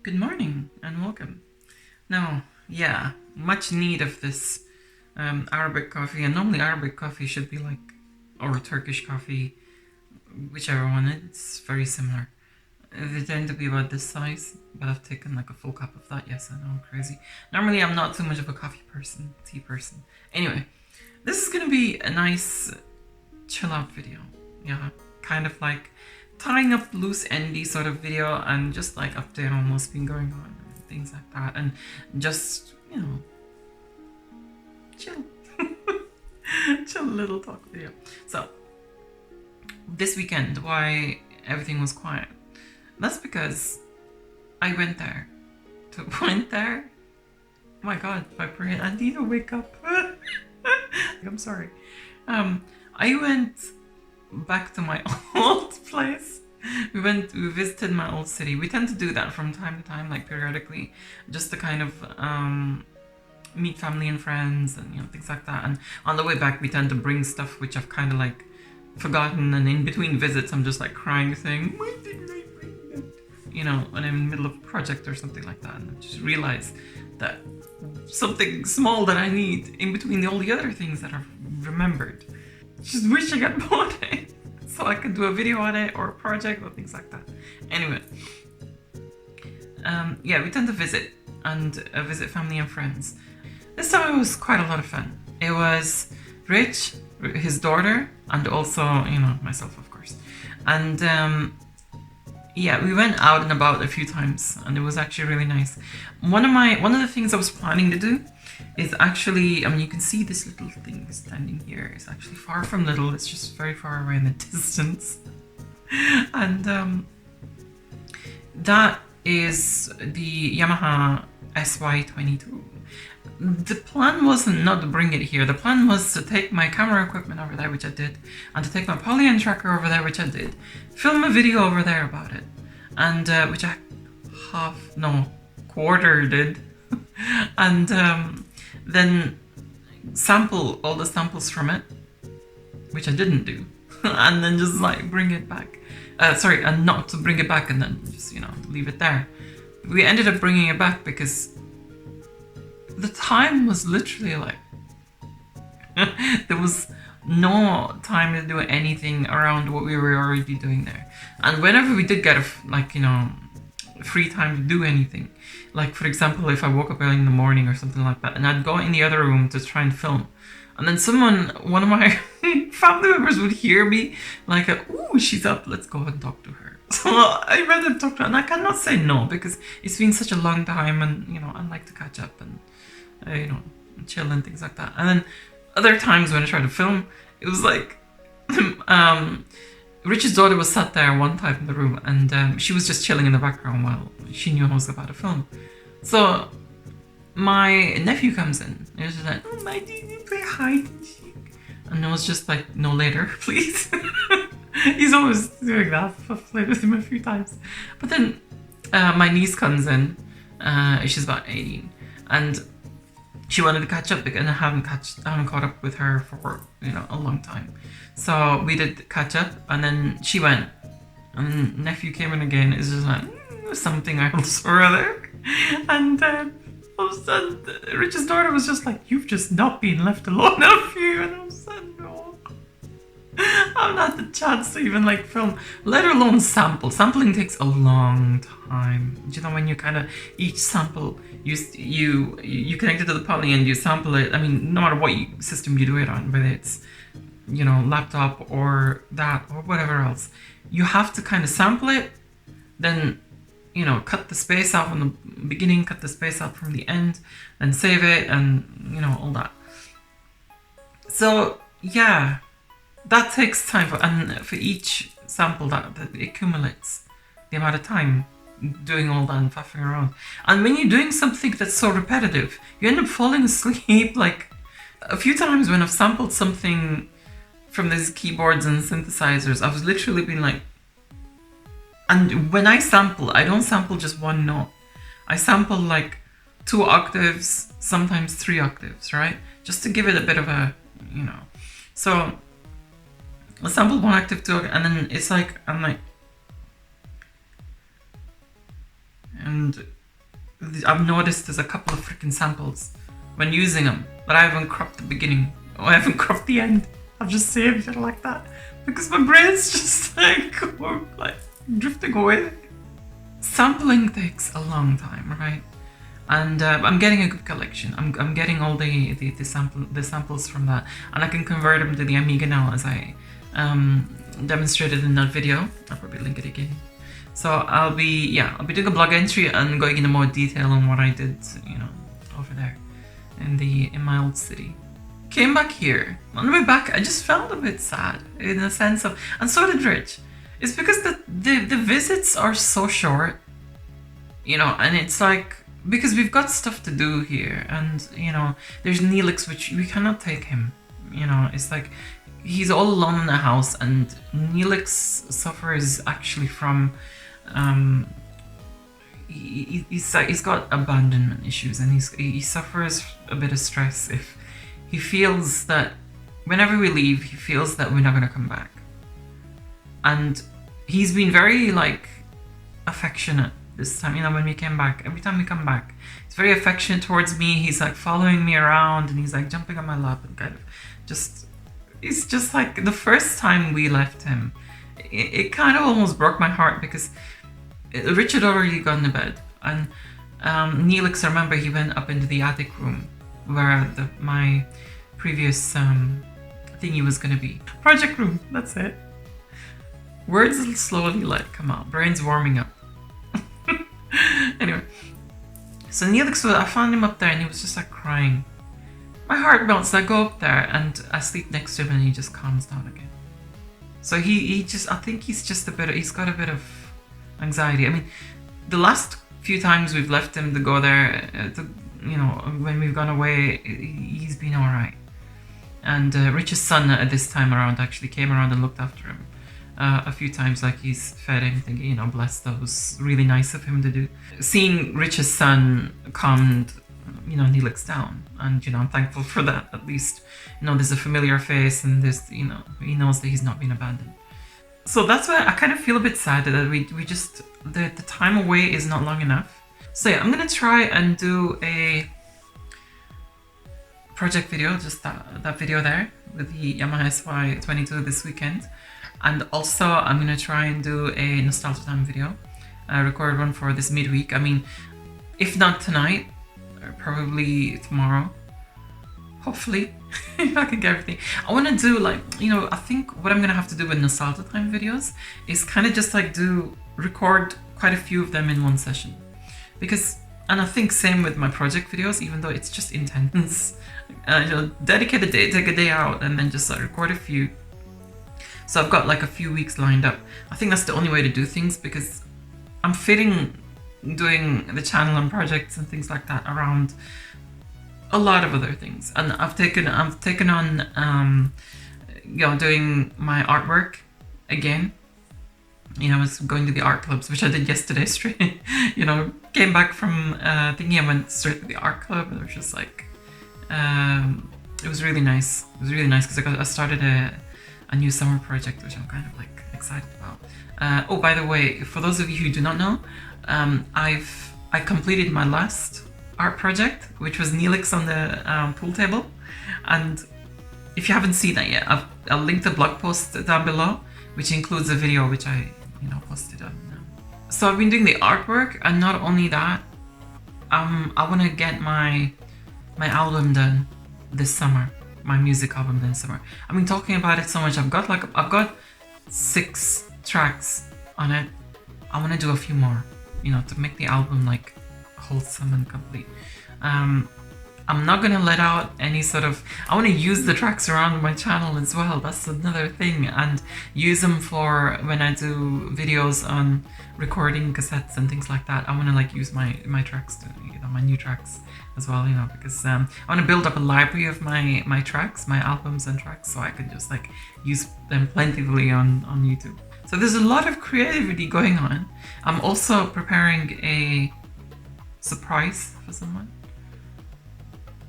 Good morning and welcome. Now, yeah, much need of this Arabic coffee, and normally Arabic coffee should be like, or Turkish coffee, whichever one, it's very similar. They tend to be about this size, but I've taken like a full cup of that. Yes, I know, I'm crazy. Normally I'm not too much of a coffee person, tea person. Anyway, this is gonna be a nice chill out video. Yeah, kind of like tying up loose endy sort of video and just like update on what's been going on and things like that, and just, you know, chill. Chill little talk video. So this weekend, why everything was quiet, that's because I went there. Oh my god, my brain, I need to wake up. I'm sorry. I went back to my old place. We visited my old city. We tend to do that from time to time, like periodically, just to kind of meet family and friends and, you know, things like that. And on the way back, we tend to bring stuff which I've kind of like forgotten, and in between visits, I'm just like crying, saying, why didn't I bring that? You know, when I'm in the middle of a project or something like that, and I just realize that something small that I need in between all the other things that I've remembered. Just wish I got bought it so I could do a video on it or a project or things like that. Anyway, yeah, we tend to visit and visit family and friends. This time it was quite a lot of fun. It was Rich, his daughter, and also, you know, myself, of course. And yeah, we went out and about a few times, and it was actually really nice. One of the things I was planning to do is actually, I mean, you can see this little thing standing here. It's actually far from little. It's just very far away in the distance. And that is the Yamaha SY22. The plan wasn't not to bring it here. The plan was to take my camera equipment over there, which I did, and to take my polygon tracker over there, which I did, film a video over there about it, and which I quarter did, and then sample all the samples from it, which I didn't do, and then just like bring it back. And not to bring it back and then just, you know, leave it there. We ended up bringing it back because the time was literally like, there was no time to do anything around what we were already doing there. And whenever we did get free time to do anything, like for example, if I woke up early in the morning or something like that, and I'd go in the other room to try and film, and then one of my family members would hear me like, "Ooh, she's up, let's go and talk to her." So I rather talk to her, and I cannot say no because it's been such a long time, and, you know, I like to catch up and, you know, chill and things like that. And then other times when I tried to film, it was like, Richard's daughter was sat there one time in the room, and she was just chilling in the background while she knew I was about to film. So my nephew comes in, and he's just like, "Oh, my, did you play hide and seek?" And I was just like, "No, later, please." He's always doing that. I've played with him a few times. But then my niece comes in. She's about 18, and she wanted to catch up because I haven't caught up with her for, you know, a long time. So we did catch up, and then she went, and nephew came in again. It's just like something else or other, and all of a sudden Richard's daughter was just like, "You've just not been left alone, have you?" And I was like, "No, I've not had the chance to even like film, let alone sample. Sampling takes a long time. You know, when you kind of each sample, you connect it to the poly and you sample it. I mean, no matter what system you do it on, whether it's, you know, laptop or that or whatever else, you have to kind of sample it, then, you know, cut the space out from the beginning, cut the space out from the end, then save it, and, you know, all that. So yeah, that takes time for each sample that accumulates the amount of time doing all that and faffing around. And when you're doing something that's so repetitive, you end up falling asleep. Like a few times when I've sampled something from these keyboards and synthesizers, I've literally been like, and when I sample, I don't sample just one note. I sample like 2 octaves, sometimes 3 octaves, right? Just to give it a bit of a, you know. So I sample 1 octave, 2 octave, and then it's like, I'm like, and I've noticed there's a couple of freaking samples when using them, but I haven't cropped the beginning, or I haven't cropped the end. I've just saved it like that because my brain's just like drifting away. Sampling takes a long time, right? And I'm getting a good collection. I'm getting all the samples from that, and I can convert them to the Amiga now, as I demonstrated in that video. I'll probably link it again. So I'll be doing a blog entry and going into more detail on what I did, you know, over there in my old city. Came back here. On the way back, I just felt a bit sad in the sense of, and so did Rich. It's because the visits are so short, you know, and it's like, because we've got stuff to do here, and you know, there's Neelix, which we cannot take him, you know, it's like he's all alone in the house, and Neelix suffers actually from he's got abandonment issues, and he suffers a bit of stress if he feels that whenever we leave, he feels that we're not going to come back. And he's been very like affectionate this time, you know, when we came back. Every time we come back, he's very affectionate towards me. He's like following me around, and he's like jumping on my lap and kind of just, it's just like the first time we left him, it kind of almost broke my heart because Richard already gone to bed, and Neelix, I remember he went up into the attic room where my previous thingy was gonna be. Project room, that's it. Words will slowly like come out, brain's warming up. Anyway, so Neelix, I found him up there and he was just like crying. My heart melts. I go up there and I sleep next to him and he just calms down again. So he just, I think he's just he's got a bit of anxiety. I mean, the last few times we've left him to go there, you know, when we've gone away, he's been alright. And Rich's son at this time around actually came around and looked after him a few times, like he's fed him, thinking, you know, bless, that was really nice of him to do. Seeing Rich's son calmed, you know, Neelix down, and you know, I'm thankful for that. At least, you know, there's a familiar face, and there's, you know, he knows that he's not been abandoned. So that's why I kind of feel a bit sad that we just, the time away is not long enough. So yeah, I'm gonna try and do a project video, just that video there with the Yamaha SY22 this weekend. And also I'm gonna try and do a nostalgia time video, record one for this midweek. I mean, if not tonight, probably tomorrow, hopefully, if I can get everything. I want to do, like, you know, I think what I'm gonna have to do with nostalgia time videos is kind of just like record quite a few of them in one session, because, and I think same with my project videos, even though it's just intense, you know, dedicate a day, take a day out, and then just like record a few. So I've got like a few weeks lined up. I think that's the only way to do things, because I'm fitting doing the channel and projects and things like that around a lot of other things. And I've taken on you know, doing my artwork again. You know, I was going to the art clubs, which I did yesterday straight. You know, came back from thinking I went straight to the art club, and it was just like it was really nice. It was really nice because I started a new summer project, which I'm kind of like excited about. Oh, by the way, for those of you who do not know, I completed my last art project, which was Neelix on the pool table. And if you haven't seen that yet, I'll link the blog post down below, which includes a video which I, you know, posted on. So I've been doing the artwork, and not only that, I want to get my album done this summer. My music album this summer. I've been talking about it so much. I've got 6 tracks on it. I want to do a few more, you know, to make the album like wholesome and complete. I'm not gonna let out any sort of, I want to use the tracks around my channel as well. That's another thing, and use them for when I do videos on recording cassettes and things like that. I want to like use my tracks to, you know, my new tracks as well, you know, because I want to build up a library of my tracks, my albums and tracks, so I can just like use them plentifully on YouTube. So there's a lot of creativity going on. I'm also preparing a surprise for someone,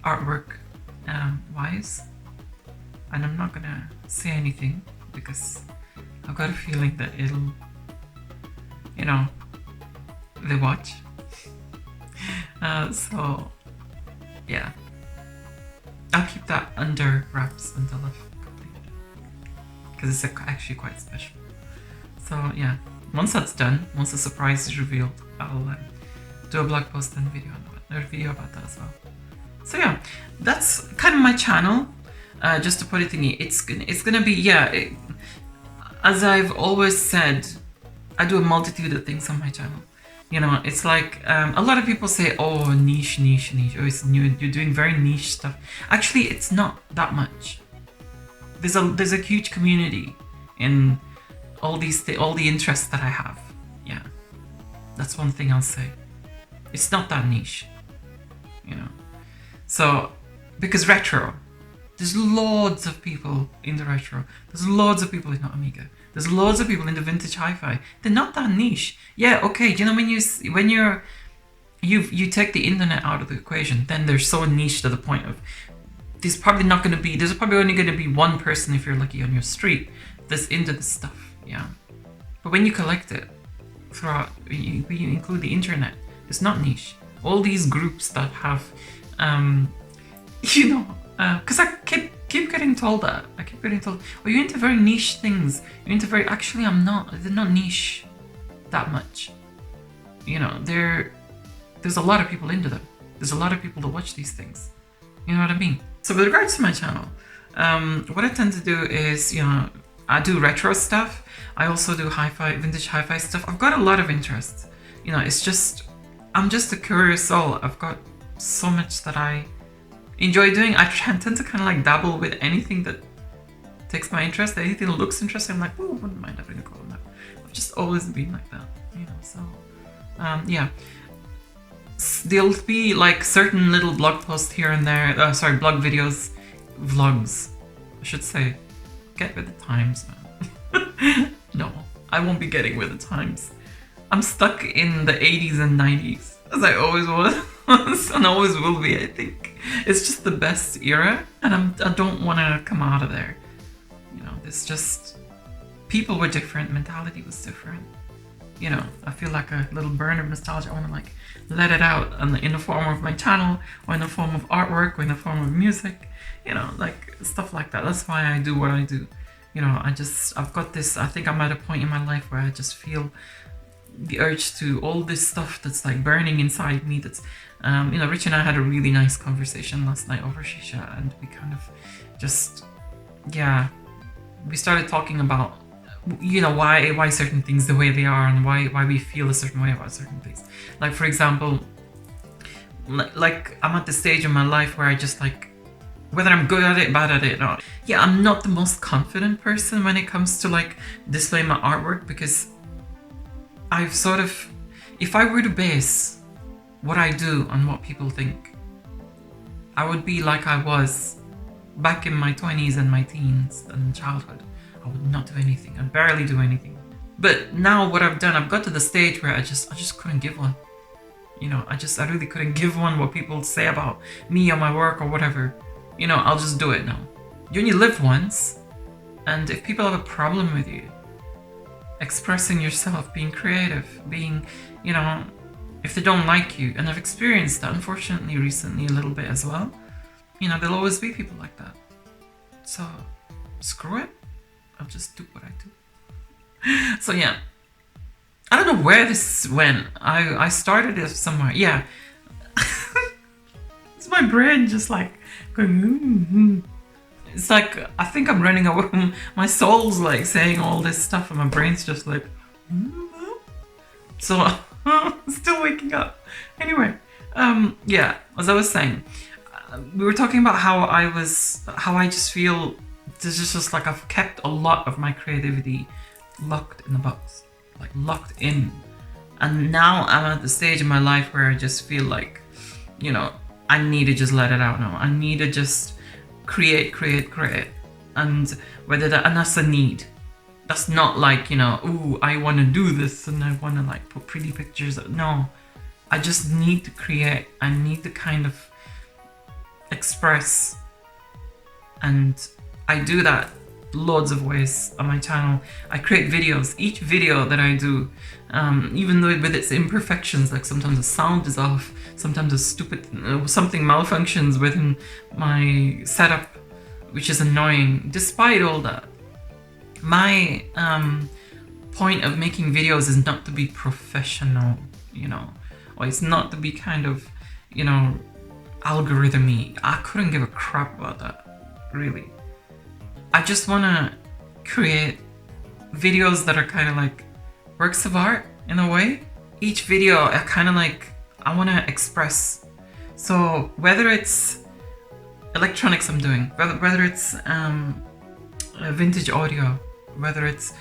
artwork wise, and I'm not gonna say anything because I've got a feeling that it'll, you know, they watch. So yeah, I'll keep that under wraps until I've completed it, because it's actually quite special. So yeah, once that's done, once the surprise is revealed, I'll do a blog post and video about that as well. So yeah, that's kind of my channel. Just to put it thingy, it's gonna be, yeah, as I've always said, I do a multitude of things on my channel. You know, it's like a lot of people say, oh, niche. Oh, it's new. You're doing very niche stuff. Actually, it's not that much. There's a huge community in all the interests that I have. Yeah, that's one thing I'll say. It's not that niche. You know, so because retro, there's loads of people in the retro. There's loads of people in the Amiga. There's loads of people in the vintage hi-fi. They're not that niche. Yeah, okay. You know, when you take the internet out of the equation, then they're so niche to the point of there's probably only going to be one person, if you're lucky, on your street that's into this stuff. Yeah, but when you collect it throughout, you include the internet, it's not niche. All these groups that have, you know, because I keep getting told that. I keep getting told, oh, you're into very niche things. You're into very... Actually, I'm not. They're not niche that much. You know, there's a lot of people into them. There's a lot of people that watch these things. You know what I mean? So with regards to my channel, what I tend to do is, you know, I do retro stuff. I also do vintage hi-fi stuff. I've got a lot of interests. You know, it's just... I'm just a curious soul. I've got so much that I enjoy doing. I tend to kind of like dabble with anything that takes my interest. Anything that looks interesting, I'm like, oh, wouldn't mind having a go on that. I've just always been like that, you know. So yeah, there'll be like certain little blog posts here and there, blog videos, vlogs, I should say. Get with the times, man. No, I won't be getting with the times. I'm stuck in the 80s and 90s, as I always was, and always will be, I think. It's just the best era, and I don't want to come out of there. You know, it's just... People were different, mentality was different. You know, I feel like a little burn of nostalgia. I want to like let it out in the form of my channel, or in the form of artwork, or in the form of music. You know, like stuff like that. That's why I do what I do. You know, I've got this, I think I'm at a point in my life where I just feel the urge to all this stuff that's like burning inside me. That's you know, Rich and I had a really nice conversation last night over shisha, and we kind of just, yeah, we started talking about, you know, why certain things the way they are, and why we feel a certain way about certain things. Like, for example, like I'm at the stage in my life where I just like, whether I'm good at it, bad at it, or yeah, I'm not the most confident person when it comes to like displaying my artwork, because I've sort of, if I were to base what I do on what people think, I would be like I was back in my 20s and my teens and childhood. I would not do anything. I'd barely do anything. But now what I've done, I've got to the stage where I just couldn't give one. You know, I really couldn't give one what people say about me or my work or whatever. You know, I'll just do it now. You only live once, and if people have a problem with you expressing yourself, being creative, being, you know, if they don't like you, and I've experienced that unfortunately recently a little bit as well, you know, there'll always be people like that. So screw it, I'll just do what I do. So yeah, I don't know where this went. I started it somewhere. Yeah. It's my brain just like going, It's like, I think I'm running away. My soul's like saying all this stuff and my brain's just like, so still waking up. Anyway, yeah, as I was saying, we were talking about how I just feel this is just like I've kept a lot of my creativity locked in the box, like locked in. And now I'm at the stage in my life where I just feel like, you know, I need to just let it out now. I need to just create. And whether that, and that's a need. That's not like, you know, ooh, I want to do this and I want to like put pretty pictures. No, I just need to create. I need to kind of express. And I do that loads of ways on my channel. I create videos. Each video that I do, even though with its imperfections, like sometimes the sound is off, sometimes a stupid something malfunctions within my setup, which is annoying. Despite all that, my point of making videos is not to be professional, you know, or it's not to be kind of, you know, algorithmy. I couldn't give a crap about that, really. I just want to create videos that are kind of like works of art in a way. Each video I kind of like, I want to express. So whether it's electronics I'm doing, whether it's vintage audio, whether it's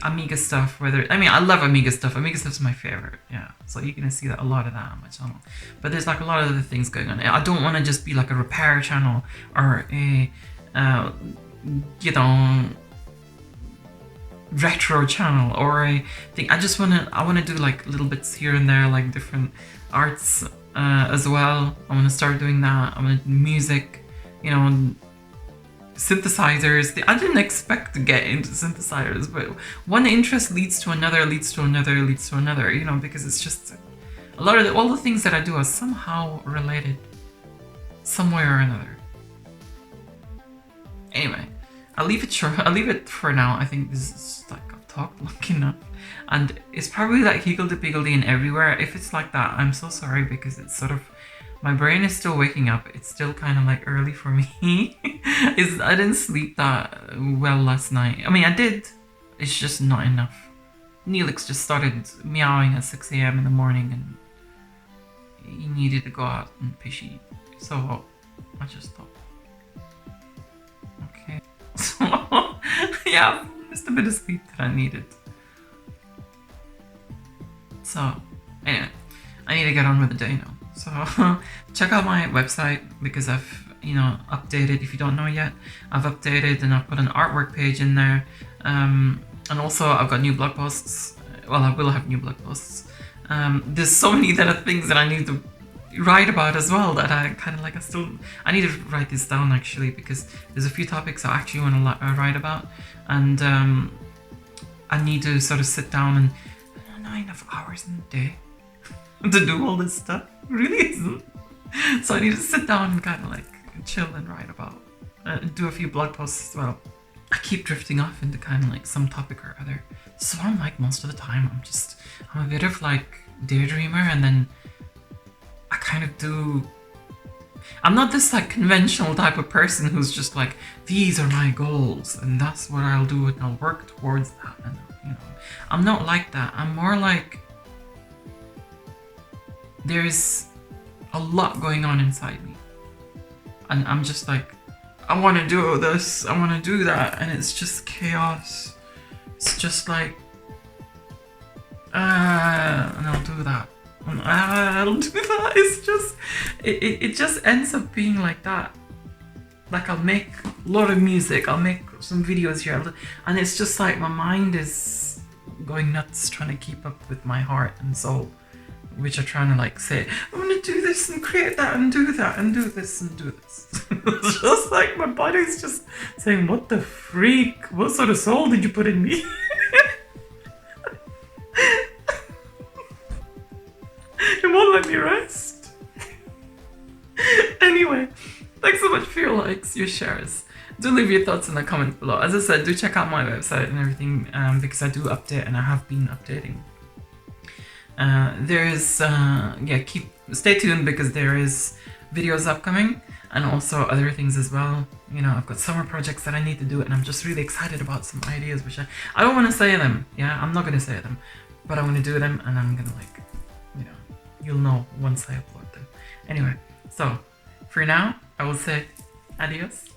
Amiga stuff, I mean, I love Amiga stuff. Amiga stuff's my favorite, yeah. So you're gonna see that a lot of that on my channel. But there's like a lot of other things going on. I don't want to just be like a repair channel or a, you know, retro channel or a thing. I want to do like little bits here and there, like different arts as well. I want to start doing that. I want to do music, you know, synthesizers. I didn't expect to get into synthesizers, but one interest leads to another, leads to another, leads to another, you know, because it's just a lot of all the things that I do are somehow related some way or another. Anyway, I'll leave it for now. I think this is like, I've talked long enough, and it's probably like higgledy-piggledy and everywhere. If it's like that, I'm so sorry, because it's sort of, my brain is still waking up. It's still kind of like early for me. I didn't sleep that well last night. I mean, I did. It's just not enough. Neelix just started meowing at 6 a.m. in the morning, and he needed to go out and pee. So I just thought, okay. So yeah, just a bit of sleep that I needed. So anyway, I need to get on with the day now. So check out my website, because I've, you know, updated. If you don't know yet, I've updated and I've put an artwork page in there. And also I've got new blog posts. Well, I will have new blog posts. There's so many that are things that I need to write about as well, that I kind of like, I need to write this down actually, because there's a few topics I actually want to write about, and I need to sort of sit down, and not enough hours in the day to do all this stuff. Really isn't. So I need to sit down and kind of like chill and write about, do a few blog posts as well. I keep drifting off into kind of like some topic or other. So I'm like, most of the time I'm a bit of like daydreamer, and then I kind of do, I'm not this like conventional type of person who's just like, these are my goals and that's what I'll do and I'll work towards that, and you know, I'm not like that. I'm more like, there's a lot going on inside me, and I'm just like, I want to do this, I want to do that, and it's just chaos. It's just like, and I'll do that, and I'll do that. It's just, it just ends up being like that. Like, I'll make a lot of music, I'll make some videos here, and it's just like my mind is going nuts trying to keep up with my heart and soul, which are trying to like say, I'm gonna do this and create that and do that and do this and do this. It's just like my body's just saying, what the freak? What sort of soul did you put in me? It won't let me rest. Anyway, thanks so much for your likes, your shares. Do leave your thoughts in the comments below. As I said, do check out my website and everything, because I do update, and I have been updating. Stay tuned, because there is videos upcoming, and also other things as well. You know, I've got summer projects that I need to do, and I'm just really excited about some ideas, which I don't want to say them. Yeah, I'm not going to say them, but I want to do them, and I'm going to like, you know, you'll know once I upload them. Anyway, so for now, I will say adios.